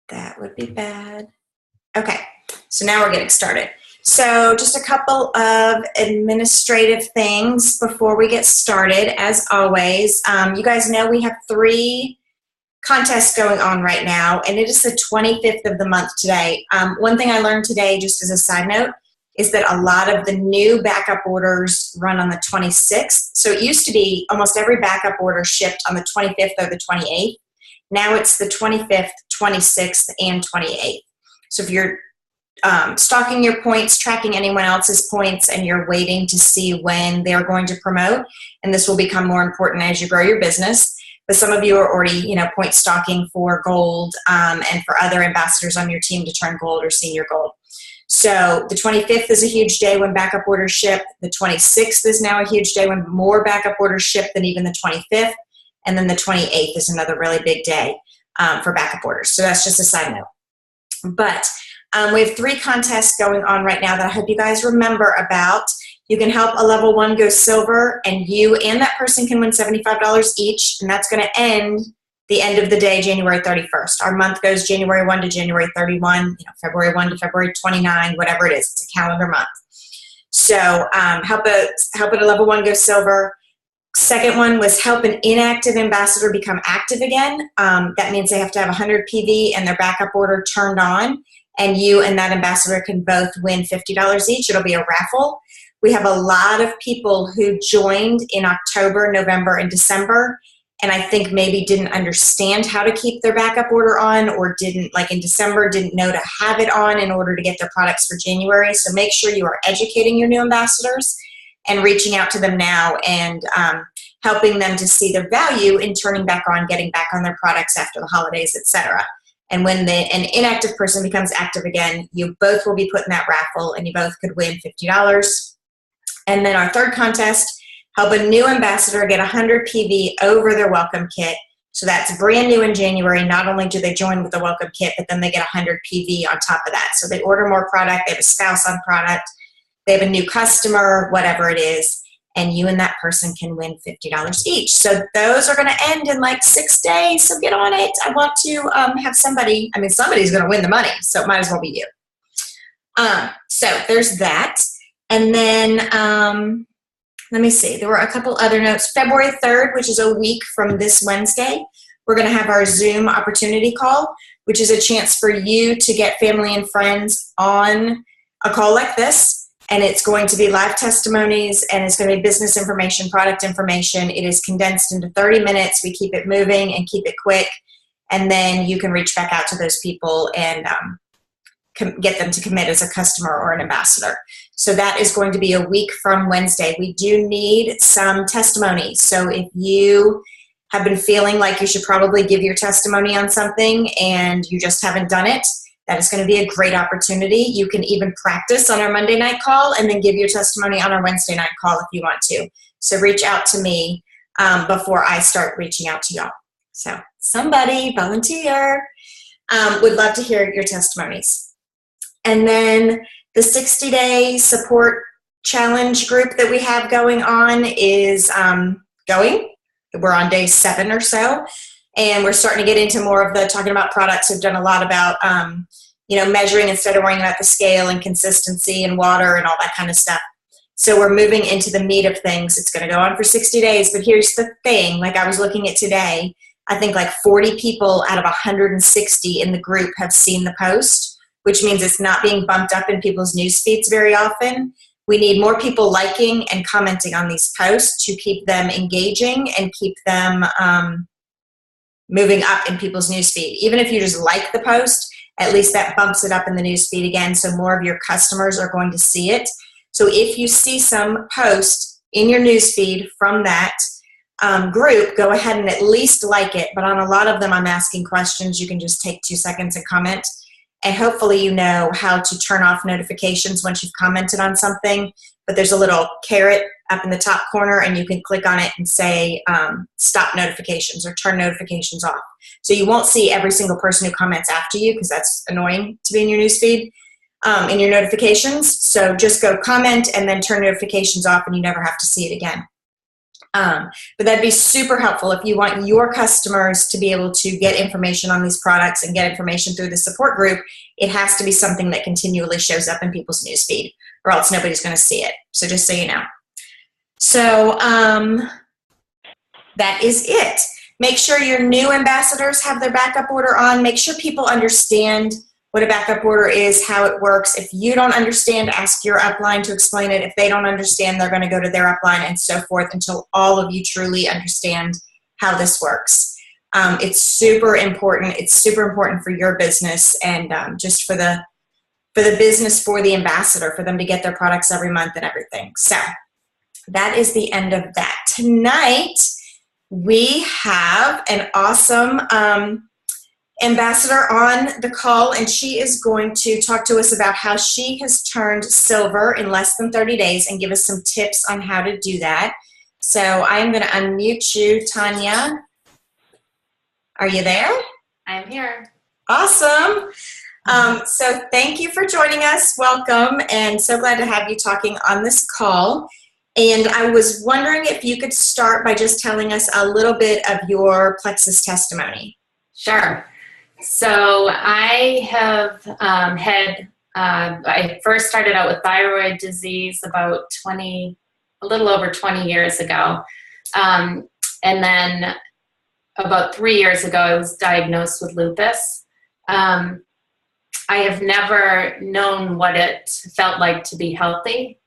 That would be bad. Okay, so now we're getting started. So just a couple of administrative things before we get started. As always, you guys know we have 3 contests going on right now, and it is the 25th of the month today. One thing I learned today, just as a side note, is that a lot of the new backup orders run on the 26th. So it used to be almost every backup order shipped on the 25th or the 28th. Now it's the 25th, 26th, and 28th. So if you're stocking your points, tracking anyone else's points, and you're waiting to see when they're going to promote, and this will become more important as you grow your business, but some of you are already, point stocking for gold and for other ambassadors on your team to turn gold or senior gold. So the 25th is a huge day when backup orders ship. The 26th is now a huge day when more backup orders ship than even the 25th. And then the 28th is another really big day for backup orders. So that's just a side note. But we have 3 contests going on right now that I hope you guys remember about. You can help a level 1 go silver, and you and that person can win $75 each, and that's going to end the end of the day, January 31st. Our month goes January 1 to January 31, February 1 to February 29, whatever it is. It's a calendar month. So help a level 1 go silver. Second one was help an inactive ambassador become active again. That means they have to have 100 PV and their backup order turned on, and you and that ambassador can both win $50 each. It'll be a raffle. We have a lot of people who joined in October, November, and December, and I think maybe didn't understand how to keep their backup order on, or didn't, like in December, didn't know to have it on in order to get their products for January. So make sure you are educating your new ambassadors and reaching out to them now and helping them to see the value in turning back on, getting back on their products after the holidays, etc. And when an inactive person becomes active again, you both will be put in that raffle, and you both could win $50. And then our third contest, help a new ambassador get 100 PV over their welcome kit. So that's brand new in January. Not only do they join with the welcome kit, but then they get 100 PV on top of that. So they order more product, they have a spouse on product, they have a new customer, whatever it is, and you and that person can win $50 each. So those are going to end in like 6 days, so get on it. I want to have somebody, somebody's going to win the money, so it might as well be you. So there's that. And then let me see, there were a couple other notes. February 3rd, which is a week from this Wednesday, we're going to have our Zoom opportunity call, which is a chance for you to get family and friends on a call like this. And it's going to be live testimonies, and it's going to be business information, product information. It is condensed into 30 minutes. We keep it moving and keep it quick. And then you can reach back out to those people and get them to commit as a customer or an ambassador. So that is going to be a week from Wednesday. We do need some testimonies. So if you have been feeling like you should probably give your testimony on something and you just haven't done it, that is going to be a great opportunity. You can even practice on our Monday night call and then give your testimony on our Wednesday night call if you want to. So reach out to me before I start reaching out to y'all. So somebody volunteer. Would love to hear your testimonies. And then the 60-day support challenge group that we have going on is going. We're on day 7 or so. And we're starting to get into more of the talking about products. We've done a lot about, measuring instead of worrying about the scale and consistency and water and all that kind of stuff. So we're moving into the meat of things. It's going to go on for 60 days. But here's the thing. Like I was looking at today, I think like 40 people out of 160 in the group have seen the post, which means it's not being bumped up in people's news feeds very often. We need more people liking and commenting on these posts to keep them engaging and keep them moving up in people's newsfeed. Even if you just like the post, at least that bumps it up in the newsfeed again, so more of your customers are going to see it. So if you see some post in your newsfeed from that group, go ahead and at least like it. But on a lot of them, I'm asking questions. You can just take 2 seconds and comment. And hopefully you know how to turn off notifications once you've commented on something. But there's a little caret up in the top corner, and you can click on it and say stop notifications or turn notifications off. So you won't see every single person who comments after you, because that's annoying to be in your newsfeed, in your notifications. So just go comment and then turn notifications off, and you never have to see it again. But that'd be super helpful if you want your customers to be able to get information on these products and get information through the support group. It has to be something that continually shows up in people's newsfeed, or else nobody's going to see it. So just so you know. So that is it. Make sure your new ambassadors have their backup order on. Make sure people understand what a backup order is, how it works. If you don't understand, ask your upline to explain it. If they don't understand, they're going to go to their upline and so forth until all of you truly understand how this works. It's super important. It's super important for your business and just for the business, for the ambassador, for them to get their products every month and everything. So that is the end of that. Tonight, we have an awesome ambassador on the call, and she is going to talk to us about how she has turned silver in less than 30 days and give us some tips on how to do that. So I am going to unmute you, Tanya. Are you there? I'm here. Awesome. So thank you for joining us. Welcome, and so glad to have you talking on this call. And I was wondering if you could start by just telling us a little bit of your plexus testimony. Sure. So I have I first started out with thyroid disease about a little over 20 years ago. And then about 3 years ago, I was diagnosed with lupus. I have never known what it felt like to be healthy.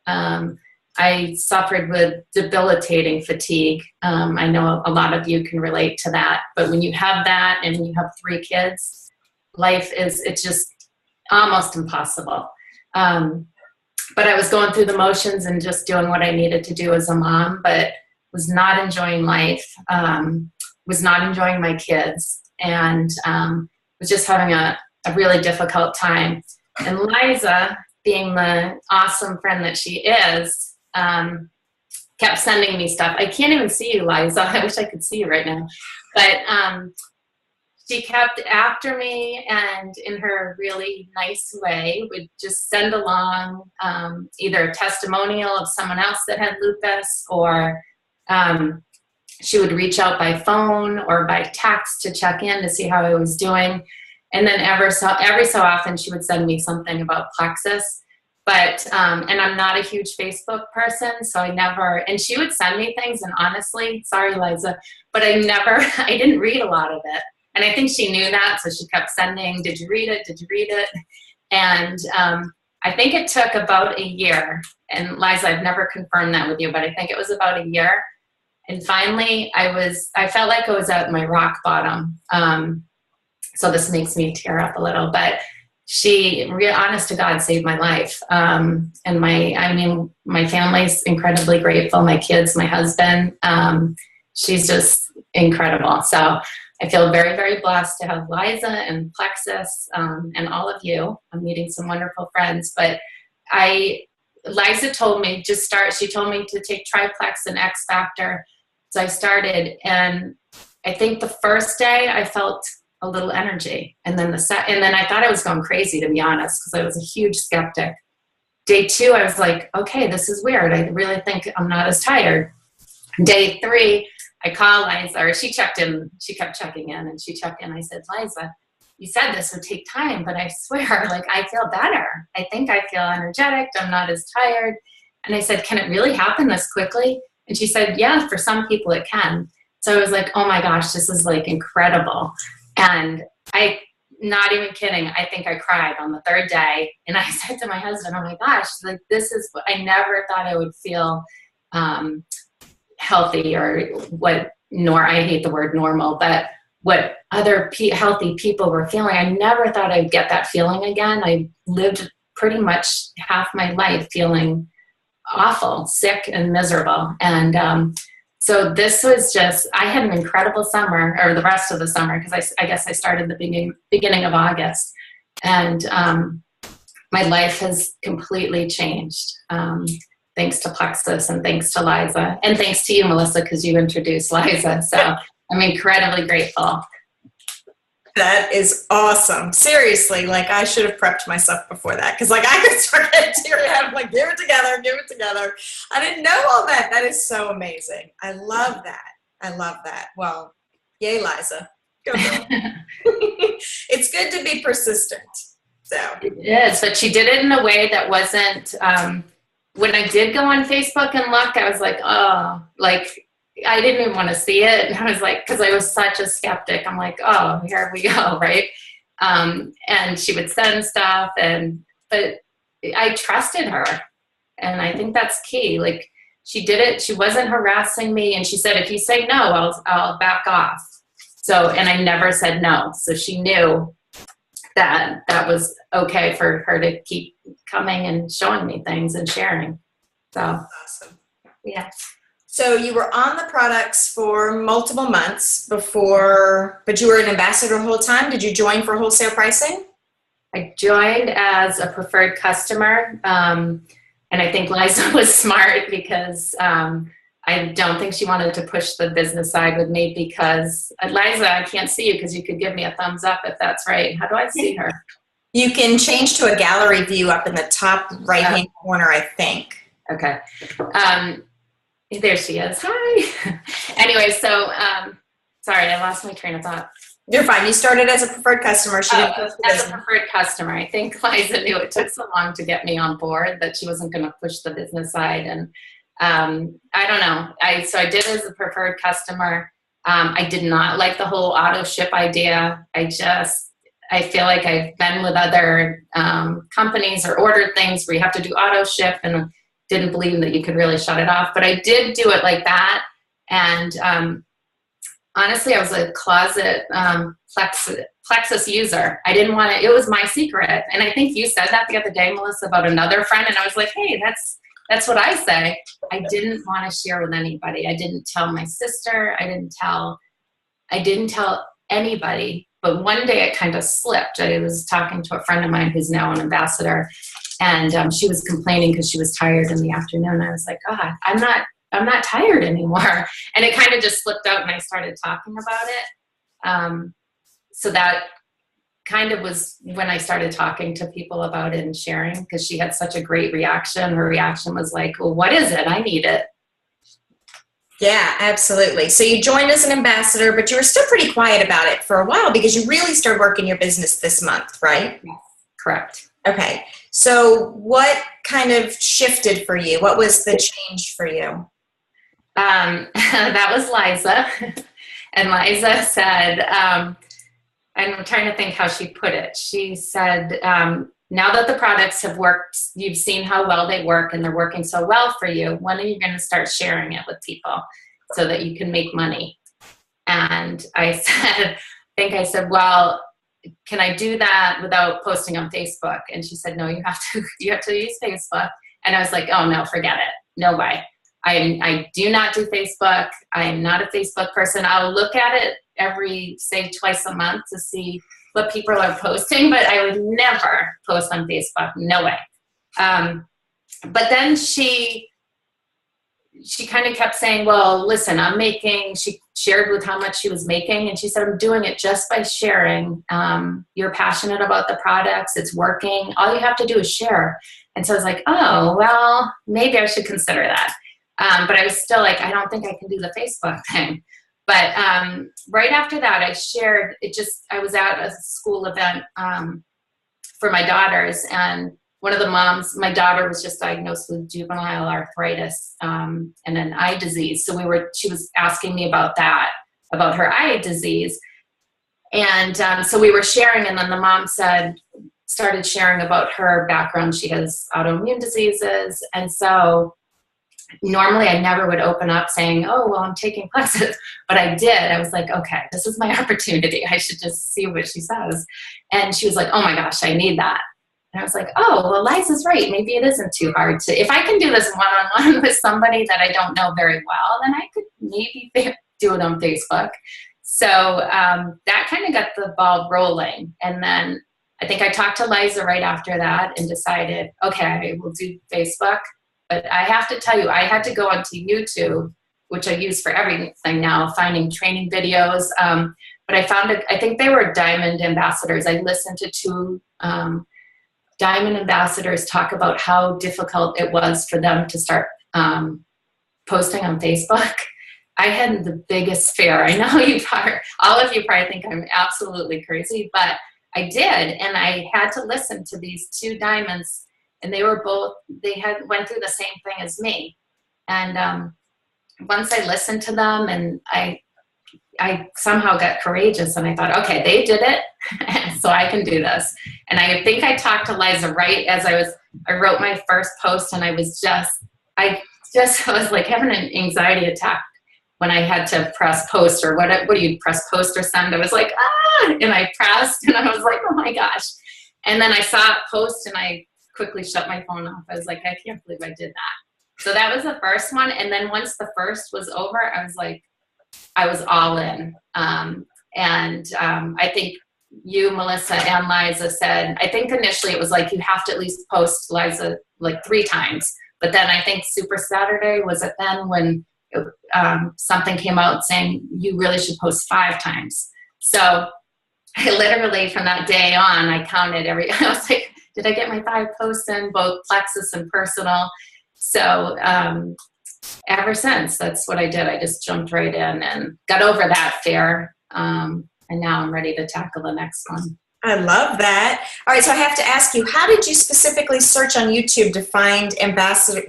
I suffered with debilitating fatigue. I know a lot of you can relate to that, but when you have that and you have 3 kids, it's just almost impossible. But I was going through the motions and just doing what I needed to do as a mom, but was not enjoying life, was not enjoying my kids, and was just having a really difficult time. And Liza, being the awesome friend that she is, kept sending me stuff. I can't even see you, Liza. I wish I could see you right now. But she kept after me, and in her really nice way would just send along either a testimonial of someone else that had lupus, or she would reach out by phone or by text to check in to see how I was doing. And then every so often she would send me something about plexus. But, and I'm not a huge Facebook person, so and she would send me things, and honestly, sorry, Liza, but I didn't read a lot of it. And I think she knew that, so she kept sending, did you read it? Did you read it? And I think it took about a year, and Liza, I've never confirmed that with you, but I think it was about a year. And finally, I felt like I was at my rock bottom. So this makes me tear up a little, but she, honest to God, saved my life. And my family's incredibly grateful. My kids, my husband, she's just incredible. So I feel very, very blessed to have Liza and Plexus and all of you. I'm meeting some wonderful friends, but Liza told me she told me to take Triplex and X Factor. So I started, and I think the first day I felt a little energy. And then I thought I was going crazy, to be honest, because I was a huge skeptic. Day 2, I was like, okay, this is weird. I really think I'm not as tired. Day 3, I called Liza, or she kept checking in, and she checked in. I said, Liza, you said this would take time, but I swear, like, I feel better. I think I feel energetic. I'm not as tired. And I said, can it really happen this quickly? And she said, yeah, for some people it can. So I was like, oh my gosh, this is like incredible. And not even kidding, I think I cried on the 3rd day. And I said to my husband, oh my gosh, like, this is, I never thought I would feel healthy, or I hate the word normal, but what other healthy people were feeling. I never thought I'd get that feeling again. I lived pretty much half my life feeling awful, sick, and miserable. And so this was I had an incredible summer, or the rest of the summer, because I guess I started the beginning of August. And my life has completely changed, thanks to Plexus, and thanks to Liza, and thanks to you, Melissa, because you introduced Liza. So I'm incredibly grateful. That is awesome. Seriously, like I should have prepped myself before that because like I could start getting teary-eyed. I'm like, give it together, give it together. I didn't know all that. That is so amazing. I love that. I love that. Well, yay, Liza. Go girl. It's good to be persistent. So it is, but she did it in a way that wasn't, when I did go on Facebook and look, I was like, oh, like, I didn't even want to see it. And I was like, because I was such a skeptic. I'm like, oh, here we go, right? And she would send stuff, but I trusted her. And I think that's key. Like, she did it. She wasn't harassing me. And she said, if you say no, I'll back off. So, and I never said no. So she knew that that was okay for her to keep coming and showing me things and sharing. So, awesome. yeah. So you were on the products for multiple months before, but you were an ambassador the whole time. Did you join for wholesale pricing? I joined as a preferred customer. And I think Liza was smart because I don't think she wanted to push the business side with me because, Liza, I can't see you because you could give me a thumbs up if that's right. How do I see her? You can change to a gallery view up in the top right-hand corner, I think. Okay. There she is. Hi. Anyway, so sorry, I lost my train of thought. You're fine. You started as a preferred customer. She didn't push the as business. a preferred customer. I think Liza knew it took so long to get me on board that she wasn't going to push the business side. And I don't know. So I did as a preferred customer. I did not like the whole auto ship idea. I feel like I've been with other companies or ordered things where you have to do auto ship and didn't believe that you could really shut it off. But I did do it like that. And honestly, I was a closet Plexus user. I didn't want to, it was my secret. And I think you said that the other day, Melissa, about another friend. And I was like, hey, that's what I say. I didn't want to share with anybody. I didn't tell my sister. I didn't tell anybody. But one day it kind of slipped. I was talking to a friend of mine who's now an ambassador, and she was complaining because she was tired in the afternoon. I was like, God, I'm not tired anymore. And it kind of just slipped out and I started talking about it. So that kind of was when I started talking to people about it and sharing, because she had such a great reaction. Her reaction was like, well, what is it? I need it. Yeah, absolutely. So you joined as an ambassador, but you were still pretty quiet about it for a while because you really started working your business this month, right? Yes, correct. Okay. So what kind of shifted for you? What was the change for you? That was Liza. And Liza said, I'm trying to think how she put it. She said, now that the products have worked, you've seen how well they work and they're working so well for you, when are you going to start sharing it with people so that you can make money? And I said, well, can I do that without posting on Facebook? And she said, no, you have to use Facebook. And I was like, oh no, forget it. No way. I do not do Facebook. I'm not a Facebook person. I'll look at it say twice a month to see what people are posting, but I would never post on Facebook. No way. But then she kind of kept saying, well, listen, she shared with how much she was making. And she said, I'm doing it just by sharing. You're passionate about the products. It's working. All you have to do is share. And so I was like, oh, well, maybe I should consider that. But I was still like, I don't think I can do the Facebook thing. But right after that, I shared I was at a school event for my daughters, and one of the moms, my daughter was just diagnosed with juvenile arthritis and an eye disease. So she was asking me about that, about her eye disease. And so we were sharing, and then the mom started sharing about her background. She has autoimmune diseases. And so normally I never would open up saying, oh, well, I'm taking classes, but I did. I was like, okay, this is my opportunity. I should just see what she says. And she was like, oh my gosh, I need that. And I was like, oh, well, Liza's right. Maybe it isn't too hard if I can do this one-on-one with somebody that I don't know very well, then I could maybe do it on Facebook. So that kind of got the ball rolling. And then I think I talked to Liza right after that and decided, okay, we'll do Facebook. But I have to tell you, I had to go onto YouTube, which I use for everything now, finding training videos. but I think they were diamond ambassadors. I listened to two diamond ambassadors talk about how difficult it was for them to start posting on Facebook. I had the biggest fear. I know all of you probably think I'm absolutely crazy, but I did. And I had to listen to these two diamonds, and they went through the same thing as me. And once I listened to them, and I somehow got courageous, and I thought, okay, they did it, so I can do this. And I think I talked to Liza right as I wrote my first post, and I was like having an anxiety attack when I had to press post, or what do you press post or send? I was like, and I pressed, and I was like, oh my gosh. And then I saw it post, and I quickly shut my phone off. I was like, I can't believe I did that. So that was the first one. And then once the first was over, I was like, I was all in. I think you, Melissa, and Liza said, I think initially it was like, you have to at least post, Liza, like 3 times. But then I think Super Saturday, was it then when something came out saying you really should post 5 times. So I literally, from that day on, I counted I was like, did I get my 5 posts in, both Plexus and personal? So ever since, that's what I did. I just jumped right in and got over that fear. And now I'm ready to tackle the next one. I love that. All right, so I have to ask you, how did you specifically search on YouTube to find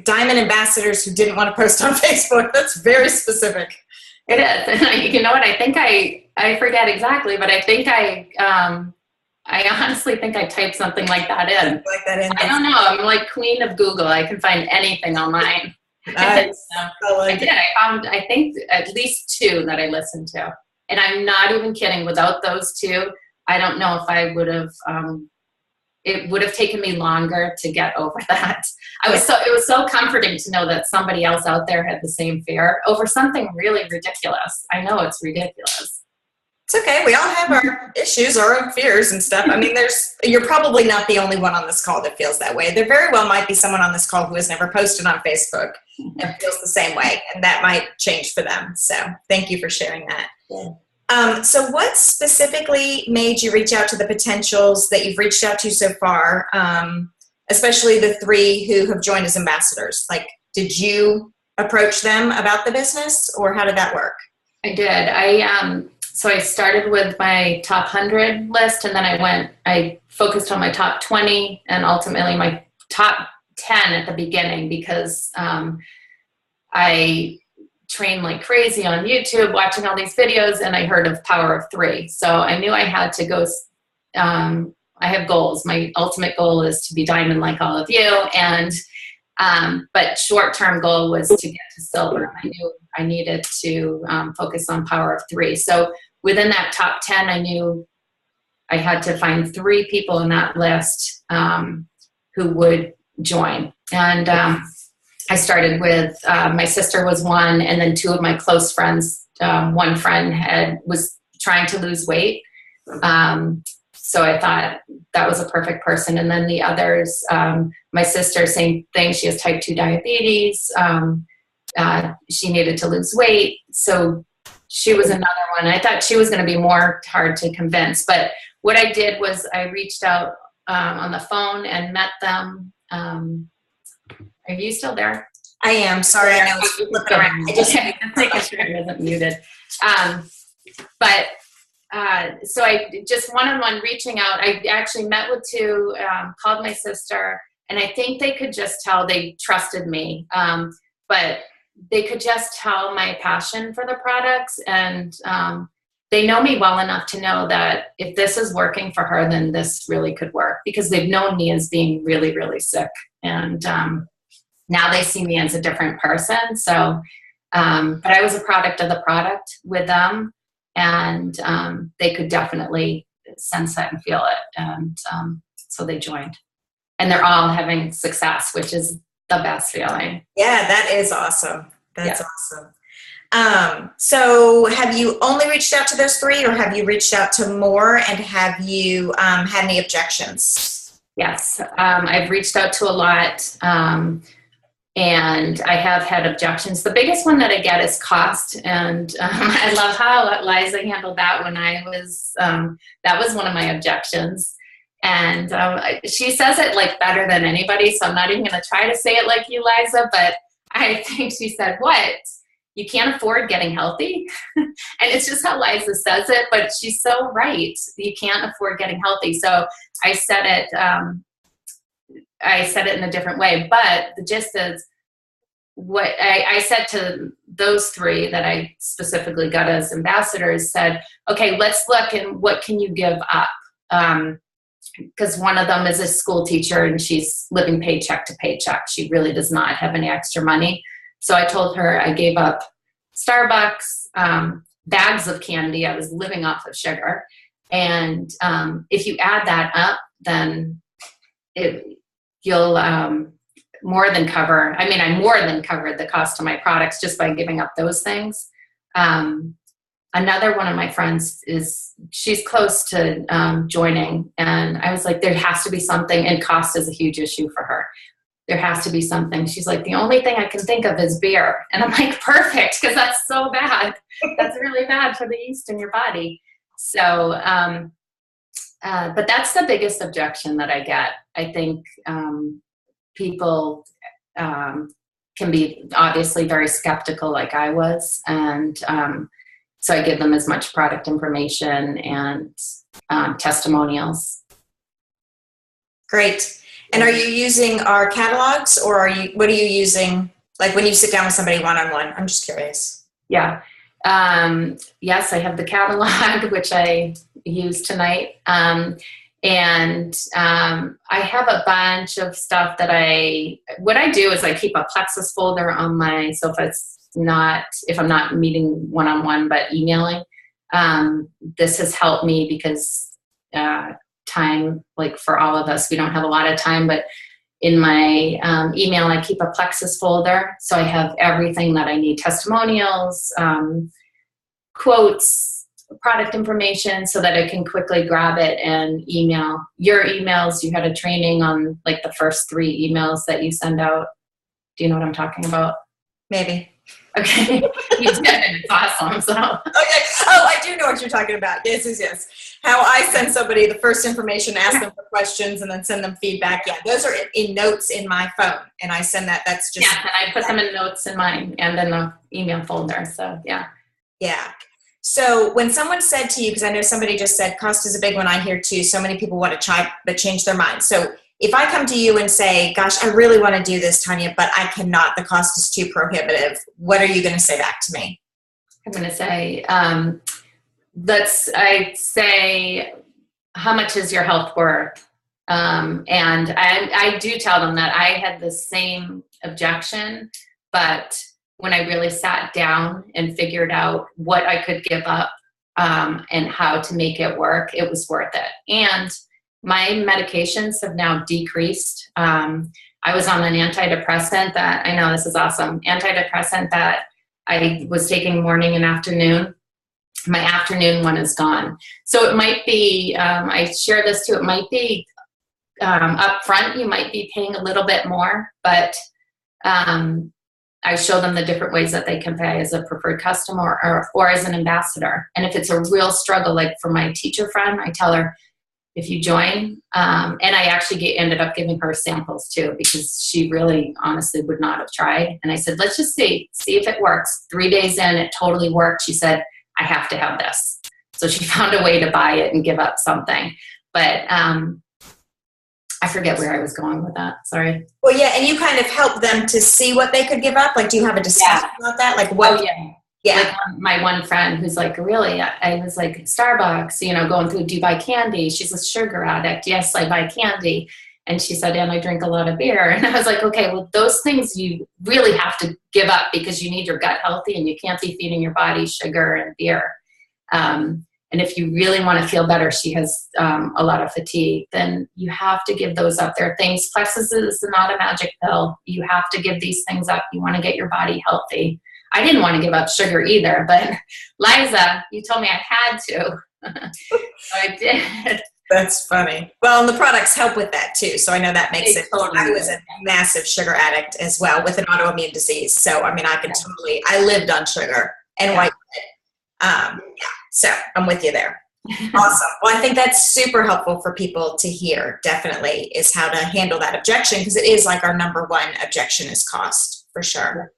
diamond ambassadors who didn't want to post on Facebook? That's very specific. It is. And you know what? I think I forget exactly, but I think I honestly think I typed something like that in. I don't know. I'm like queen of Google. I can find anything online. Nice. I did. I found, I think, at least 2 that I listened to. And I'm not even kidding. Without those 2, I don't know if I would have, it would have taken me longer to get over that. It was so comforting to know that somebody else out there had the same fear over something really ridiculous. I know it's ridiculous. It's okay. We all have our issues, our own fears and stuff. I mean, you're probably not the only one on this call that feels that way. There very well might be someone on this call who has never posted on Facebook and feels the same way, and that might change for them. So thank you for sharing that. Yeah. So what specifically made you reach out to the potentials that you've reached out to so far, especially the 3 who have joined as ambassadors? Like, did you approach them about the business, or how did that work? I did. So I started with my top 100 list, and then I focused on my top 20 and ultimately my top 10 at the beginning, because I trained like crazy on YouTube, watching all these videos, and I heard of Power of 3. So I knew I had to go, I have goals. My ultimate goal is to be diamond like all of you. And, but short-term goal was to get to silver. I knew I needed to focus on Power of 3. So within that top 10, I knew I had to find 3 people in that list who would join. And I started with my sister was one, and then 2 of my close friends. One friend was trying to lose weight, so I thought that was a perfect person. And then the others, my sister, same thing. She has type 2 diabetes. She needed to lose weight, so she was another one. I thought she was going to be more hard to convince, but what I did was I reached out on the phone and met them. Are you still there? I am. Sorry, I know it's flipping around. I just making sure I wasn't muted. So I just one-on-one reaching out. I actually met with 2, called my sister, and I think they could just tell they trusted me. But they could just tell my passion for the products, and they know me well enough to know that if this is working for her, then this really could work, because they've known me as being really, really sick. And now they see me as a different person. So, but I was a product of the product with them, and they could definitely sense that and feel it. And so they joined, and they're all having success, which is the best feeling. Yeah, that is awesome. That's awesome. So have you only reached out to those 3, or have you reached out to more, and have you had any objections? Yes, I've reached out to a lot. And I have had objections. The biggest one that I get is cost. And I love how Liza handled that when I was, that was one of my objections. And she says it like better than anybody. So I'm not even going to try to say it like you, Liza, but I think she said, what? You can't afford getting healthy? And it's just how Liza says it, but she's so right. You can't afford getting healthy. So I said it in a different way, but the gist is what I said to those three that I specifically got as ambassadors said, okay, let's look and what can you give up? Because one of them is a school teacher and she's living paycheck to paycheck. She really does not have any extra money. So I told her I gave up Starbucks, bags of candy. I was living off of sugar. And if you add that up, then you'll more than cover. I mean, I more than covered the cost of my products just by giving up those things. Another one of my friends she's close to joining. And I was like, there has to be something. And cost is a huge issue for her. There has to be something. She's like, the only thing I can think of is beer. And I'm like, perfect, because that's so bad. That's really bad for the yeast in your body. So, but that's the biggest objection that I get. I think people can be obviously very skeptical like I was. And so I give them as much product information and testimonials. Great. And are you using our catalogs or what are you using? Like when you sit down with somebody one-on-one, I'm just curious. Yeah. Yes, I have the catalog, which I used tonight. And I have a bunch of stuff that what I do is I keep a Plexus folder on so if I'm not meeting one-on-one, but emailing, this has helped me because, time, like for all of us, we don't have a lot of time, but in my email, I keep a Plexus folder. So I have everything that I need, testimonials, quotes, product information, so that I can quickly grab it and email your emails. You had a training on like the first 3 emails that you send out. Do you know what I'm talking about? Maybe. Okay. You did, and it's awesome. So. Okay. Oh, I do know what you're talking about. Yes. How I send somebody the first information, ask them for questions, and then send them feedback. Yeah, those are in notes in my phone, and I send that. That's just. Yeah, and I put them in notes in mine and in the email folder. So, yeah. Yeah. So when someone said to you, because I know somebody just said cost is a big one I hear too, so many people want to try but change their mind. So if I come to you and say, gosh, I really want to do this, Tanya, but I cannot, the cost is too prohibitive, what are you going to say back to me? I'm going to say, I'd say, how much is your health worth? And I do tell them that I had the same objection, but when I really sat down and figured out what I could give up and how to make it work, it was worth it. And my medications have now decreased. I was on an antidepressant that, I know this is awesome, antidepressant that I was taking morning and afternoon. My afternoon one is gone. So it might be, I share this too, it might be up front, you might be paying a little bit more, but I show them the different ways that they can pay as a preferred customer or as an ambassador. And if it's a real struggle, like for my teacher friend, I tell her, if you join, and I actually ended up giving her samples too, because she really honestly would not have tried. And I said, let's just see if it works. 3 days in, it totally worked. She said, I have to have this. So she found a way to buy it and give up something. But I forget where I was going with that. Sorry. Well, yeah, and you kind of help them to see what they could give up. Like, do you have a discussion about that? Like, what? Oh, yeah. Yeah. Like my one friend who's like, really? I was like, Starbucks, going through, do you buy candy? She's a sugar addict. Yes, I buy candy. And she said, and I drink a lot of beer. And I was like, okay, well, those things you really have to give up because you need your gut healthy and you can't be feeding your body sugar and beer. And if you really want to feel better, she has a lot of fatigue, then you have to give those up. There are things, Plexus is not a magic pill. You have to give these things up. You want to get your body healthy. I didn't want to give up sugar either, but Liza, you told me I had to. So I did. That's funny. Well, and the products help with that too. So I know that makes They it. totally I was do. a massive sugar addict as well with an autoimmune disease. So, I mean, I can totally, I lived on sugar and white bread. Yeah. So I'm with you there. Awesome. Well, I think that's super helpful for people to hear, definitely, is how to handle that objection, because it is like our number one objection is cost, for sure.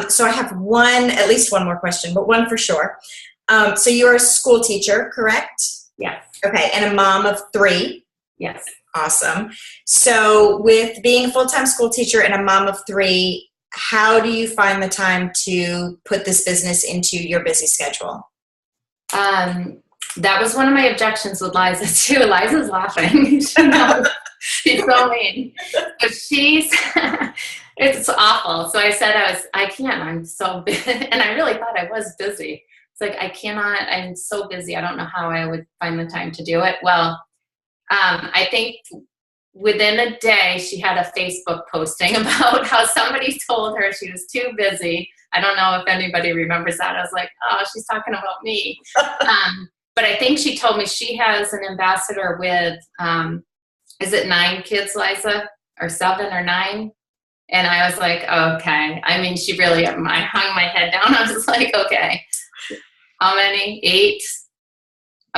So I have at least one more question, but one for sure. So you're a school teacher, correct? Yes. Okay, and a mom of 3. Yes. Awesome. So with being a full-time school teacher and a mom of 3, how do you find the time to put this business into your busy schedule? That was one of my objections with Liza too. Liza's laughing. She knows. She's so mean. But it's awful. So I said I can't. I'm so busy. And I really thought I was busy. It's like, I cannot, I'm so busy. I don't know how I would find the time to do it. Well, I think within a day, she had a Facebook posting about how somebody told her she was too busy. I don't know if anybody remembers that. I was like, oh, she's talking about me. But I think she told me she has an ambassador with, is it 9 kids, Liza? Or 7 or 9? And I was like, okay. I mean, she really, I hung my head down. I was like, okay. How many? 8?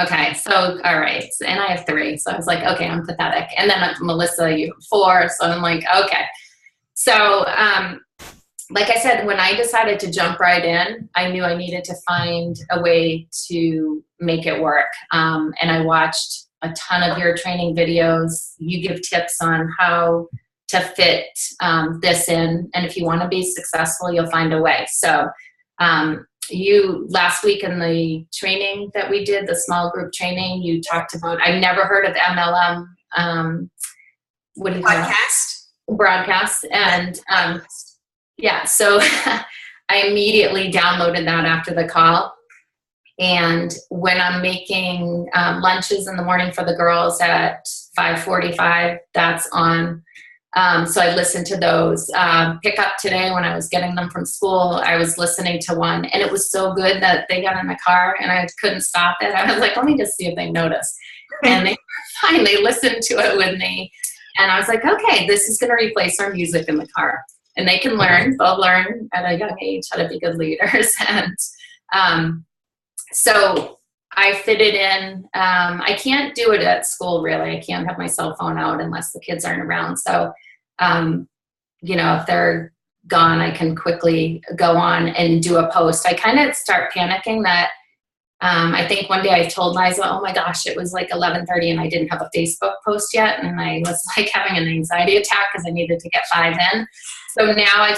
Okay, so, all right. And I have 3. So I was like, okay, I'm pathetic. And then Melissa, you have 4. So I'm like, okay. So, like I said, when I decided to jump right in, I knew I needed to find a way to make it work. And I watched a ton of your training videos. You give tips on how to fit this in. And if you want to be successful, you'll find a way. So you last week in the training that we did, the small group training, you talked about, I never heard of MLM. What do you call it? Broadcast. And yeah, so I immediately downloaded that after the call. And when I'm making lunches in the morning for the girls at 5:45, that's on. So I listened to those. Pick up today when I was getting them from school, I was listening to one. And it was so good that they got in the car and I couldn't stop it. I was like, let me just see if they notice. And they were fine. They listened to it with me. And I was like, okay, this is going to replace our music in the car. And they can learn. They'll learn at a young age how to be good leaders. And so I fit it in. I can't do it at school, really. I can't have my cell phone out unless the kids aren't around. So, if they're gone, I can quickly go on and do a post. I kind of start panicking that I think one day I told Liza, oh my gosh, it was like 11:30 and I didn't have a Facebook post yet. And I was like having an anxiety attack because I needed to get 5 in. So now I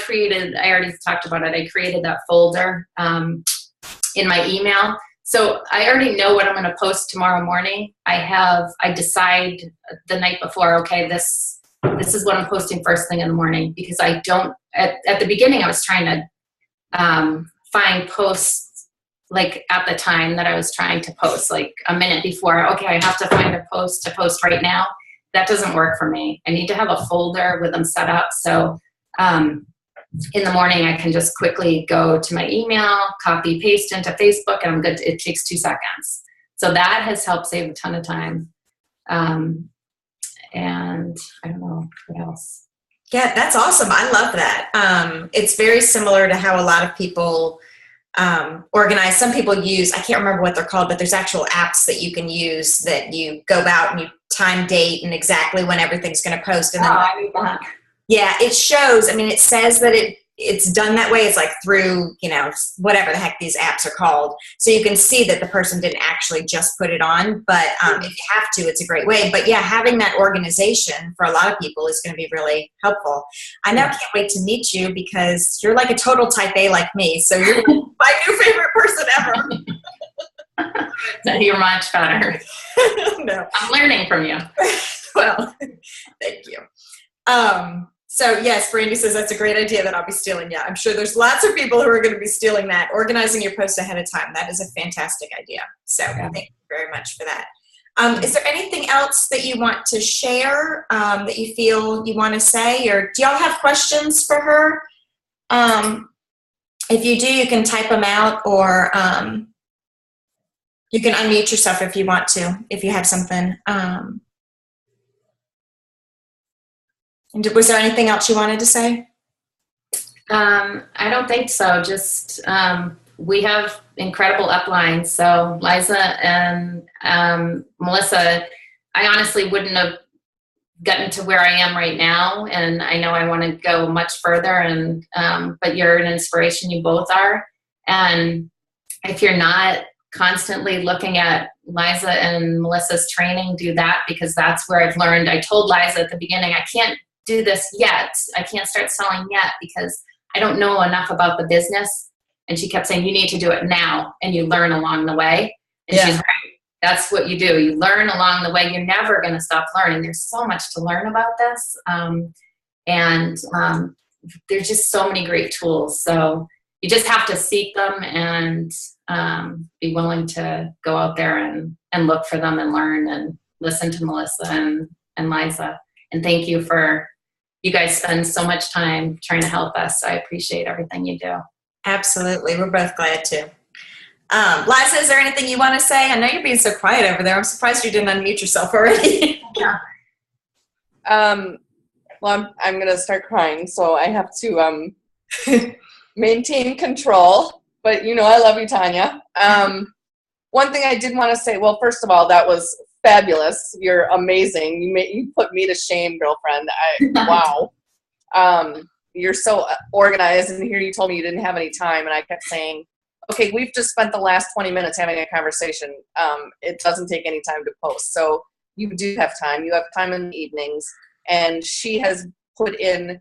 already talked about it. I created that folder in my email. So I already know what I'm going to post tomorrow morning. I decide the night before, okay, this is what I'm posting first thing in the morning, because I don't, at the beginning I was trying to find posts like at the time that I was trying to post, like a minute before, okay, I have to find a post to post right now. That doesn't work for me. I need to have a folder with them set up. So in the morning, I can just quickly go to my email, copy, paste into Facebook, and I'm good. It takes 2 seconds. So that has helped save a ton of time. And I don't know what else. Yeah, that's awesome. I love that. It's very similar to how a lot of people organize. Some people use, I can't remember what they're called, but there's actual apps that you can use that you go out and you time, date, and exactly when everything's going to post. And then, I need that. Yeah, it shows. I mean, it says that it's done that way. It's like through, whatever the heck these apps are called. So you can see that the person didn't actually just put it on. But if you have to, it's a great way. But yeah, having that organization for a lot of people is going to be really helpful. I now can't wait to meet you because you're like a total type A like me. So you're my new favorite person ever. No, you're much better. No. I'm learning from you. Well, thank you. So yes, Brandy says that's a great idea that I'll be stealing. Yeah, I'm sure there's lots of people who are going to be stealing that. Organizing your post ahead of time. That is a fantastic idea. So thank you very much for that. Is there anything else that you want to share that you feel you want to say? Or do y'all have questions for her? If you do, you can type them out or You can unmute yourself if you want to, if you have something. And was there anything else you wanted to say? I don't think so. Just we have incredible uplines. So Liza and Melissa, I honestly wouldn't have gotten to where I am right now, and I know I want to go much further. And but you're an inspiration. You both are. And if you're not constantly looking at Liza and Melissa's training, do that, because that's where I've learned. I told Liza at the beginning, I can't do this yet. I can't start selling yet because I don't know enough about the business. And she kept saying, you need to do it now, and you learn along the way. And she's right. That's what you do. You learn along the way. You're never going to stop learning. There's so much to learn about this. And there's just so many great tools. So you just have to seek them and be willing to go out there and look for them and learn and listen to Melissa and Liza. And thank you for, you guys spend so much time trying to help us. I appreciate everything you do. Absolutely. We're both glad to. Liza, is there anything you want to say? I know you're being so quiet over there. I'm surprised you didn't unmute yourself already. Yeah. Well, I'm going to start crying, so I have to maintain control. But, I love you, Tanya. One thing I did want to say, well, first of all, that was fabulous. You're amazing. You put me to shame, girlfriend. Wow. You're so organized, and here you told me you didn't have any time, and I kept saying, okay, we've just spent the last 20 minutes having a conversation. It doesn't take any time to post. So you do have time. You have time in the evenings. And she has put in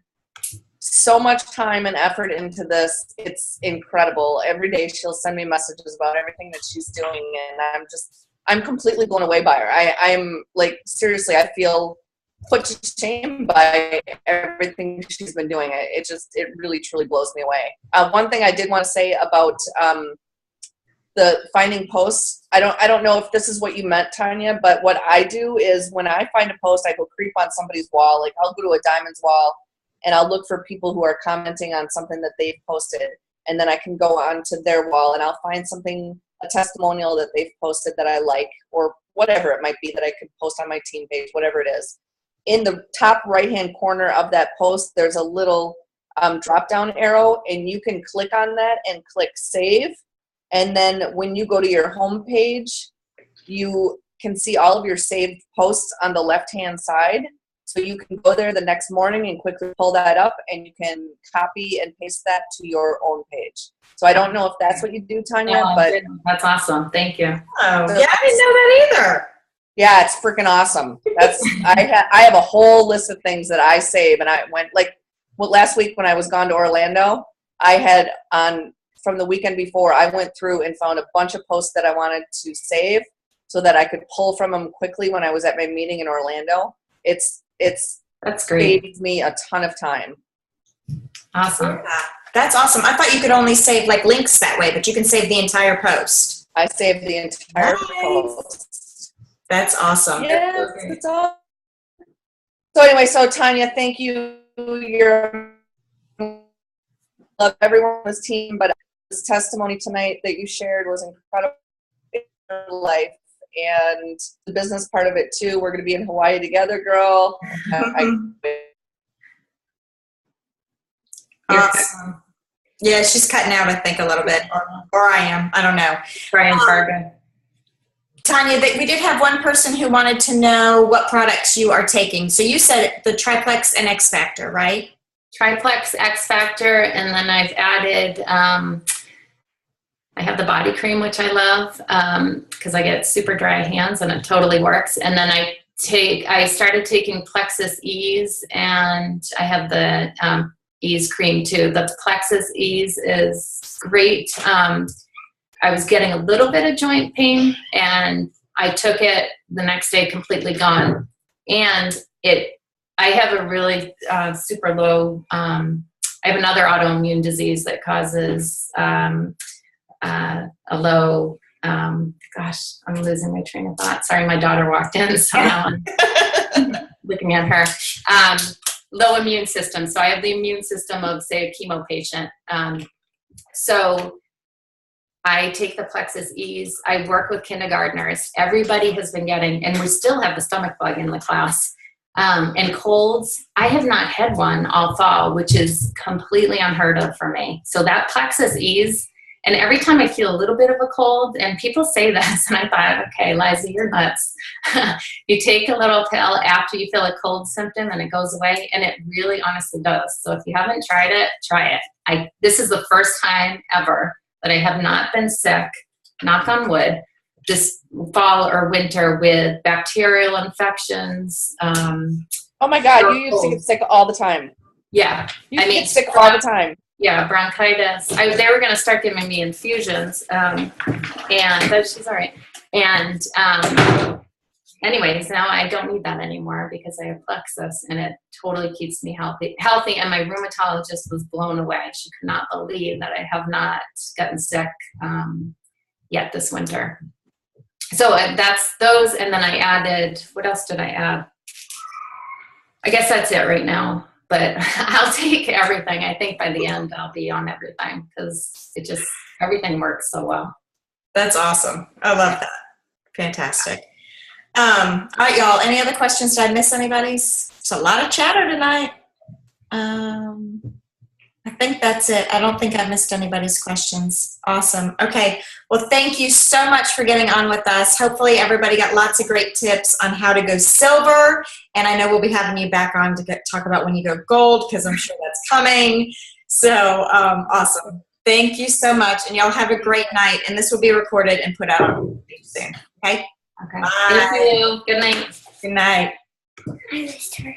so much time and effort into this. It's incredible. Every day she'll send me messages about everything that she's doing. And I'm completely blown away by her. I'm like, seriously, I feel put to shame by everything she's been doing. It really truly blows me away. One thing I did want to say about the finding posts, I don't know if this is what you meant, Tanya, but what I do is when I find a post, I go creep on somebody's wall. Like I'll go to a Diamonds wall and I'll look for people who are commenting on something that they've posted, and then I can go onto their wall and I'll find something, a testimonial that they've posted that I like, or whatever it might be that I could post on my team page, whatever it is. In the top right-hand corner of that post, there's a little drop-down arrow, and you can click on that and click Save. And then when you go to your home page, you can see all of your saved posts on the left-hand side. So you can go there the next morning and quickly pull that up, and you can copy and paste that to your own page. So I don't know if that's what you do, Tanya, but that's awesome. Thank you. Oh, yeah, I didn't know that either. Yeah, it's freaking awesome. I have a whole list of things that I save, and I went last week when I was gone to Orlando, I had from the weekend before, I went through and found a bunch of posts that I wanted to save so that I could pull from them quickly when I was at my meeting in Orlando. That's great. Saved me a ton of time. Awesome. That's awesome. I thought you could only save like links that way, but you can save the entire post. I saved the entire post. That's awesome. Yes, it's awesome. So anyway, Tanya, thank you. Love everyone on this team, but this testimony tonight that you shared was incredible in your life, and the business part of it too. We're going to be in Hawaii together, girl. Awesome. Yeah, she's cutting out, I think, a little bit, or I am. I don't know. Brian Fargo. Tanya, we did have one person who wanted to know what products you are taking. So you said the Triplex and X Factor, right? Triplex, X Factor, and then I've added, I have the body cream, which I love because I get super dry hands and it totally works. And then I started taking Plexus Ease, and I have the Ease cream too. The Plexus Ease is great. I was getting a little bit of joint pain, and I took it the next day, completely gone. And I have a really super low, I have another autoimmune disease that causes a low, gosh, I'm losing my train of thought. Sorry, my daughter walked in, so now I'm looking at her. Low immune system. So I have the immune system of, say, a chemo patient. So I take the Plexus Ease. I work with kindergartners. Everybody has been getting, and we still have the stomach bug in the class. And colds, I have not had one all fall, which is completely unheard of for me. So that Plexus Ease, and every time I feel a little bit of a cold, and people say this, and I thought, okay, Liza, you're nuts. You take a little pill after you feel a cold symptom and it goes away, and it really honestly does. So if you haven't tried it, try it. This is the first time ever that I have not been sick, knock on wood, this fall or winter with bacterial infections. Oh my God, you used to get sick all the time. Yeah. You used to get sick all the time. Yeah, bronchitis. They were going to start giving me infusions, but she's all right. And anyways, now I don't need that anymore because I have Plexus, and it totally keeps me healthy. And my rheumatologist was blown away. She could not believe that I have not gotten sick yet this winter. So that's those, and then I added, what else did I add? I guess that's it right now, but I'll take everything. I think by the end I'll be on everything because everything works so well. That's awesome. I love that. Fantastic. All right, y'all. Any other questions? Did I miss anybody's? It's a lot of chatter tonight. I think that's it. I don't think I missed anybody's questions. Awesome. Okay. Well, thank you so much for getting on with us. Hopefully everybody got lots of great tips on how to go silver. And I know we'll be having you back on to talk about when you go gold, because I'm sure that's coming. So awesome. Thank you so much. And y'all have a great night. And this will be recorded and put out soon. Okay? Okay. Bye. Thank you. Good night. Good night. I missed her.